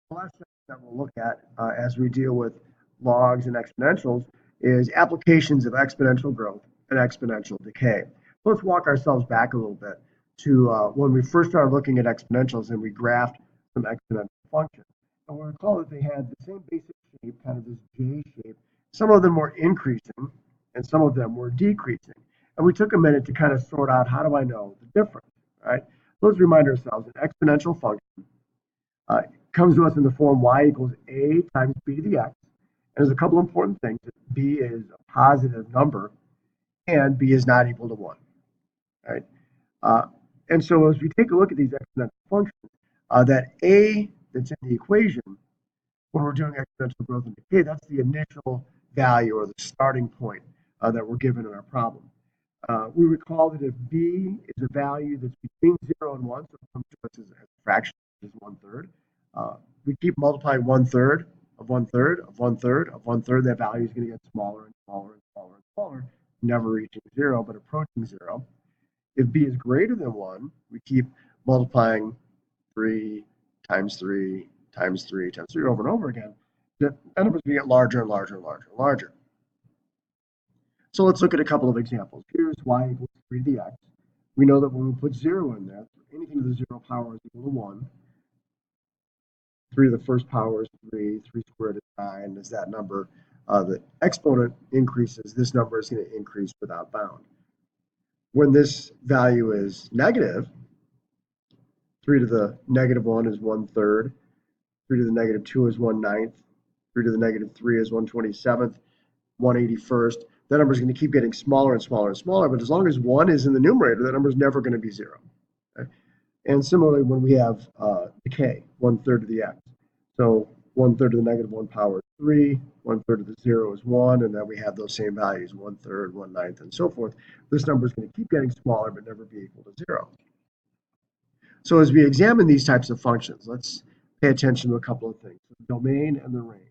The last thing that we'll look at as we deal with logs and exponentials is applications of exponential growth and exponential decay. Let's walk ourselves back a little bit to when we first started looking at exponentials and we graphed some exponential functions. And we'll recall that they had the same basic shape, kind of this J shape. Some of them were increasing and some of them were decreasing. And we took a minute to kind of sort out, how do I know the difference, right? Let's remind ourselves an exponential function uh, comes to us in the form y equals a times b to the x. And there's a couple important things. B is a positive number and b is not equal to 1, right? Uh, and so as we take a look at these exponential functions, that a that's in the equation, when we're doing exponential growth and decay, that's the initial value or the starting point that we're given in our problem. We recall that if b is a value that's between 0 and 1, so it comes to us as a fraction, which is 1/3, we keep multiplying 1/3 of 1/3 of 1/3 of 1/3. That value is going to get smaller and smaller and smaller and smaller, never reaching 0, but approaching 0. If b is greater than 1, we keep multiplying 3 times 3 times 3 times 3 over and over again. The number's going to get larger and larger and larger and larger. So let's look at a couple of examples. Here's y equals 3 to the x. We know that when we put 0 in there, anything to the 0 power is equal to 1. 3 to the first power is 3. 3 squared is 9. As that number, the exponent increases, this number is going to increase without bound. When this value is negative, 3 to the negative 1 is 1/3. 3 to the negative 2 is 1/9. 3 to the negative 3 is 1/27th. 1/81st. That number is going to keep getting smaller and smaller and smaller, but as long as 1 is in the numerator, that number is never going to be 0. Okay? And similarly, when we have decay, 1/3 of the x. So 1/3 of the negative 1 power is 3, 1/3 of the 0 is 1, and then we have those same values, 1/3, 1/9, and so forth. This number is going to keep getting smaller, but never be equal to 0. So as we examine these types of functions, let's pay attention to a couple of things, the domain and the range.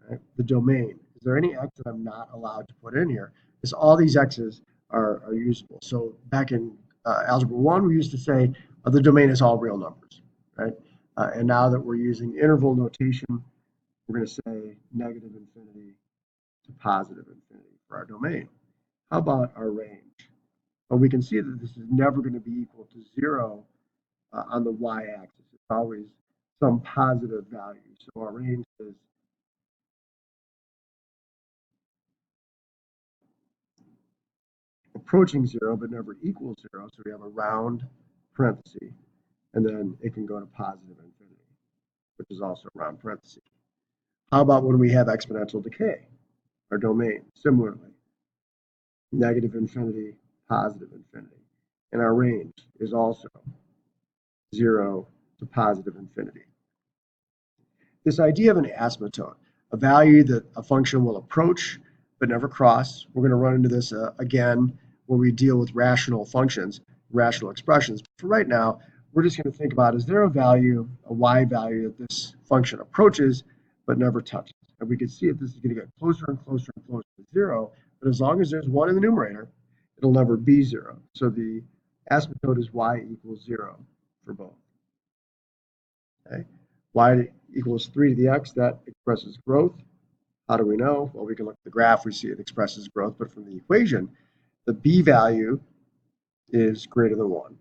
Right? The domain, is there any x that I'm not allowed to put in here? Because all these x's are usable. So back in Algebra 1, we used to say the domain is all real numbers, right? And now that we're using interval notation, we're going to say negative infinity to positive infinity for our domain. How about our range? Well, we can see that this is never going to be equal to 0 on the y-axis. It's always some positive value. So our range is approaching 0, but never equals 0. So we have a round parenthesis, and then it can go to positive infinity, which is also a round parenthesis. How about when we have exponential decay? Our domain, similarly, negative infinity, positive infinity. And our range is also 0 to positive infinity. This idea of an asymptote, a value that a function will approach but never cross. We're going to run into this again when we deal with rational functions, rational expressions. But for right now, we're just going to think about, is there a value, a y value that this function approaches but never touches? And we can see that this is going to get closer and closer and closer to 0. But as long as there's 1 in the numerator, it'll never be 0. So the asymptote is y equals 0 for both. Okay. Y equals 3 to the x, that expresses growth. How do we know? Well, we can look at the graph, we see it expresses growth, but from the equation, the b value is greater than 1.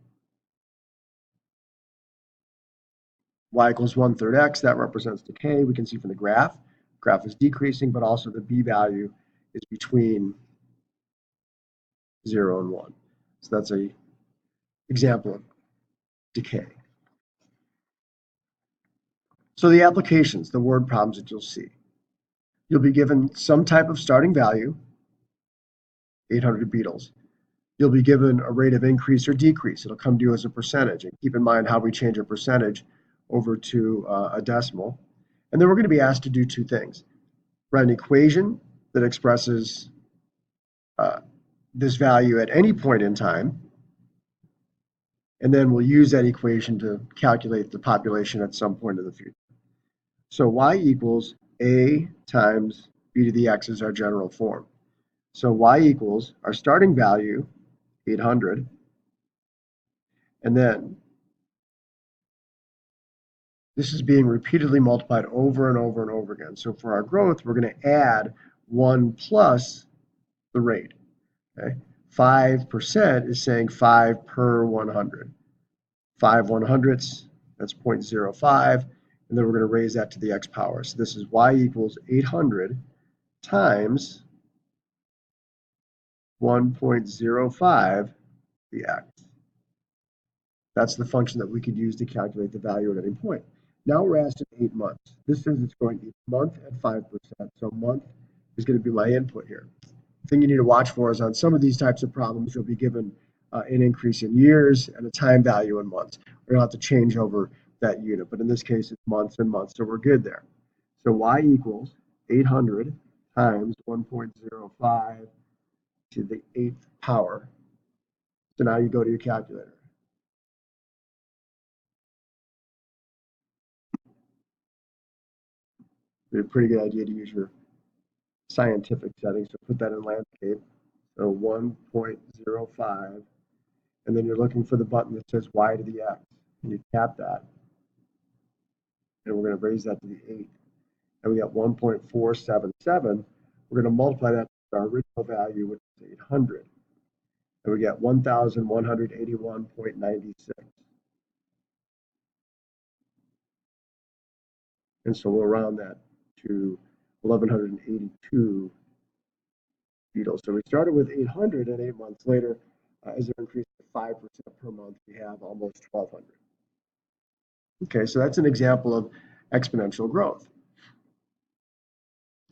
Y equals 1/3 x, that represents decay. We can see from the graph is decreasing, but also the b value is between 0 and 1. So that's an example of decay. So the applications, the word problems that you'll see. You'll be given some type of starting value, 800 beetles. You'll be given a rate of increase or decrease. It'll come to you as a percentage. And keep in mind how we change a percentage over to a decimal. And then we're going to be asked to do two things. Write an equation that expresses this value at any point in time. And then we'll use that equation to calculate the population at some point in the future. So y equals a times b to the x is our general form. So y equals our starting value, 800, and then This is being repeatedly multiplied over and over and over again. So for our growth, we're going to add 1 plus the rate. Okay? 5% is saying 5 per 100. 5 100ths, that's 0.05. And then we're going to raise that to the x power. So this is y equals 800 times 1.05 the x. That's the function that we could use to calculate the value at any point. Now we're asked in 8 months. This says it's going each month at 5%. So month is going to be my input here. The thing you need to watch for is on some of these types of problems, you'll be given an increase in years and a time value in months. We're going to have to change over that unit. But in this case, it's months and months. So we're good there. So y equals 800 times 1.05 to the 8th power. So now you go to your calculator. It's a pretty good idea to use your scientific settings. So put that in landscape. So 1.05. And then you're looking for the button that says y to the x. And you tap that. And we're going to raise that to the 8. And we got 1.477. We're going to multiply that with our original value, which is 800. And we get 1,181.96. And so we'll round that to 1,182 beetles. So we started with 800, and 8 months later, as it increased to 5% per month, we have almost 1,200. Okay, so that's an example of exponential growth.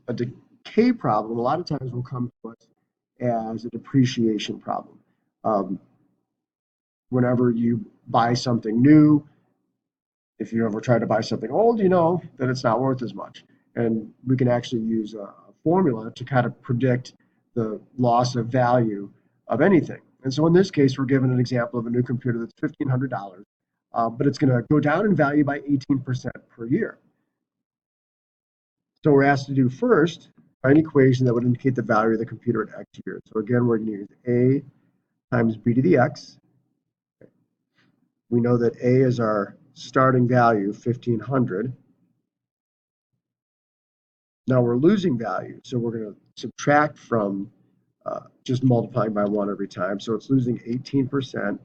A decay problem, a lot of times, will come to us as a depreciation problem. Whenever you buy something new, if you ever try to buy something old, you know that it's not worth as much. And we can actually use a formula to kind of predict the loss of value of anything. And so in this case, we're given an example of a new computer that's $1,500, but it's going to go down in value by 18% per year. So we're asked to do first an equation that would indicate the value of the computer at X years. So again, we're going to use A times B to the X. We know that A is our starting value, 1,500. Now we're losing value, so we're going to subtract from just multiplying by 1 every time. So it's losing 18%.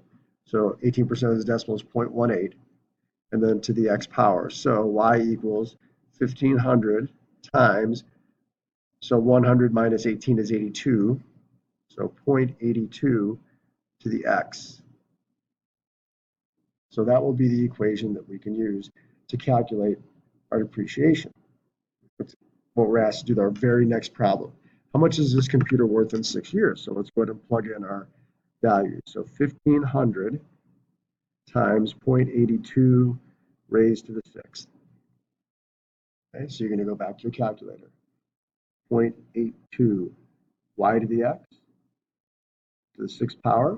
So 18% of the decimal is 0.18, and then to the x power. So y equals 1,500 times, so 100 minus 18 is 82, so 0.82 to the x. So that will be the equation that we can use to calculate our depreciation. That's what we're asked to do, our very next problem. How much is this computer worth in 6 years? So let's go ahead and plug in our values. So 1,500 times 0.82 raised to the 6th. Okay, so you're going to go back to your calculator. 0.82 y to the x to the 6th power,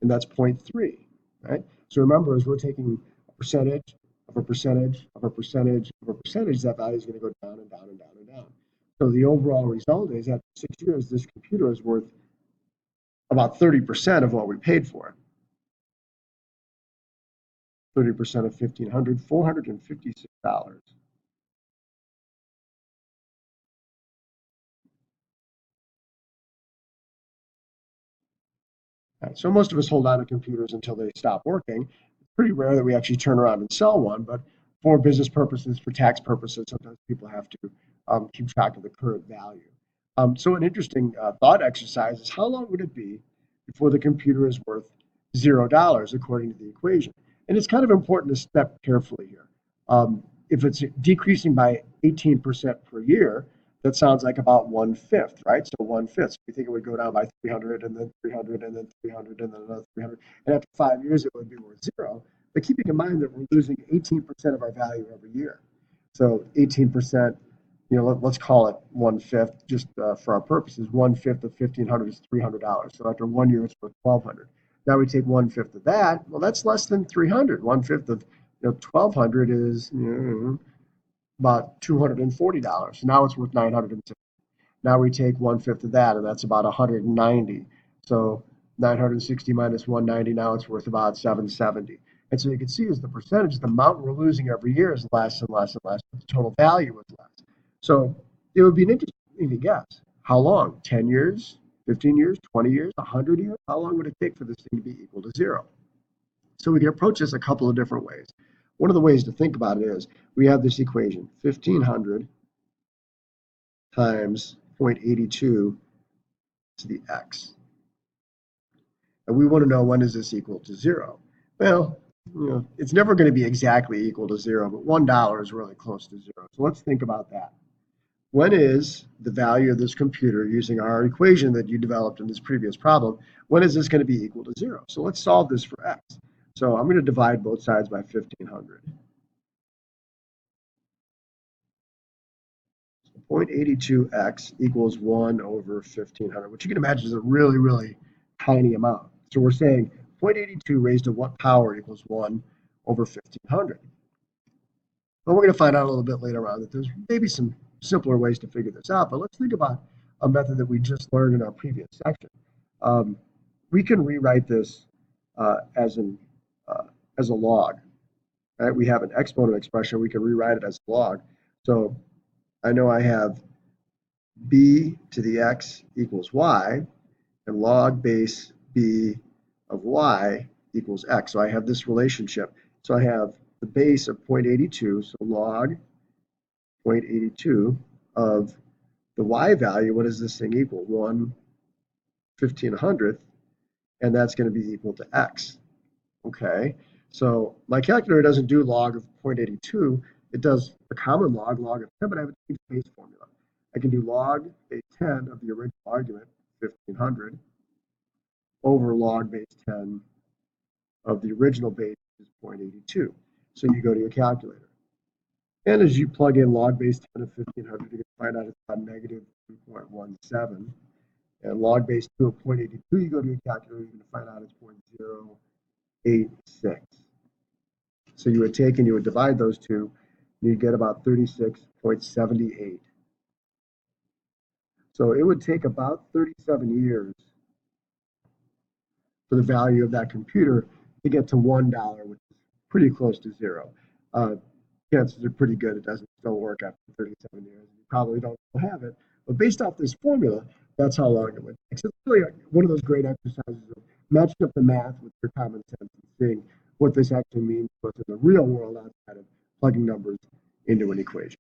and that's 0.3, right? So remember, as we're taking a percentage of a percentage of a percentage of a percentage, that value is going to go down and down and down and down. So the overall result is after 6 years, this computer is worth about 30% of what we paid for it. 30% of 1,500, $456. Right, so most of us hold on to computers until they stop working. It's pretty rare that we actually turn around and sell one, but for business purposes, for tax purposes, sometimes people have to keep track of the current value. So an interesting thought exercise is how long would it be before the computer is worth $0 according to the equation? And it's kind of important to step carefully here. If it's decreasing by 18% per year, that sounds like about 1/5, right? So 1/5. So we think it would go down by 300 and then 300 and then 300 and then another 300. And after 5 years, it would be worth 0. But keeping in mind that we're losing 18% of our value every year. So 18%, let's call it 1/5 just for our purposes. 1/5 of 1,500 is $300. So after 1 year, it's worth 1,200. Now we take 1/5 of that. Well, that's less than 300. 1/5 of 1,200 is about $240. So now it's worth 960. Now we take 1/5 of that, and that's about 190. So 960 minus 190, now it's worth about 770. And so you can see as the percentage, the amount we're losing every year is less and less and less, but the total value is less. So it would be an interesting to guess. How long? 10 years, 15 years, 20 years, 100 years? How long would it take for this thing to be equal to zero? So we can approach this a couple of different ways. One of the ways to think about it is we have this equation, 1500 times 0.82 to the x. And we want to know, when is this equal to zero? Well, it's never going to be exactly equal to zero, but $1 is really close to zero. So let's think about that. When is the value of this computer, using our equation that you developed in this previous problem, when is this going to be equal to zero? So let's solve this for x. So I'm going to divide both sides by 1500. 0.82x equals 1 over 1500, which you can imagine is a really, really tiny amount. So we're saying 0.82 raised to what power equals 1 over 1500. But we're going to find out a little bit later on that there's maybe some simpler ways to figure this out. But let's think about a method that we just learned in our previous section. We can rewrite this as a log. Right? We have an exponent expression. We can rewrite it as a log. So I know I have b to the x equals y, and log base b of y equals x. So I have this relationship. So I have the base of 0.82, so log 0.82 of the y value. What does this thing equal? 1/1500th, and that's going to be equal to x. Okay, so my calculator doesn't do log of 0.82. It does the common log, log of 10, but I have a change base formula. I can do log base 10 of the original argument, 1500, over log base 10 of the original base, which is 0.82. So you go to your calculator. And as you plug in log base 10 of 1500, you can find out it's about negative 3.17. And log base 2 of 0.82, you go to your calculator, you can find out it's 0.086. So you would take and you would divide those two, and you'd get about 36.78. So it would take about 37 years for the value of that computer to get to $1, which is pretty close to zero. Chances are pretty good it doesn't still work after 37 years. You probably don't have it. But based off this formula, that's how long it would take. So it's really one of those great exercises of matching up the math with your common sense and seeing what this actually means to us in the real world outside of plugging numbers into an equation.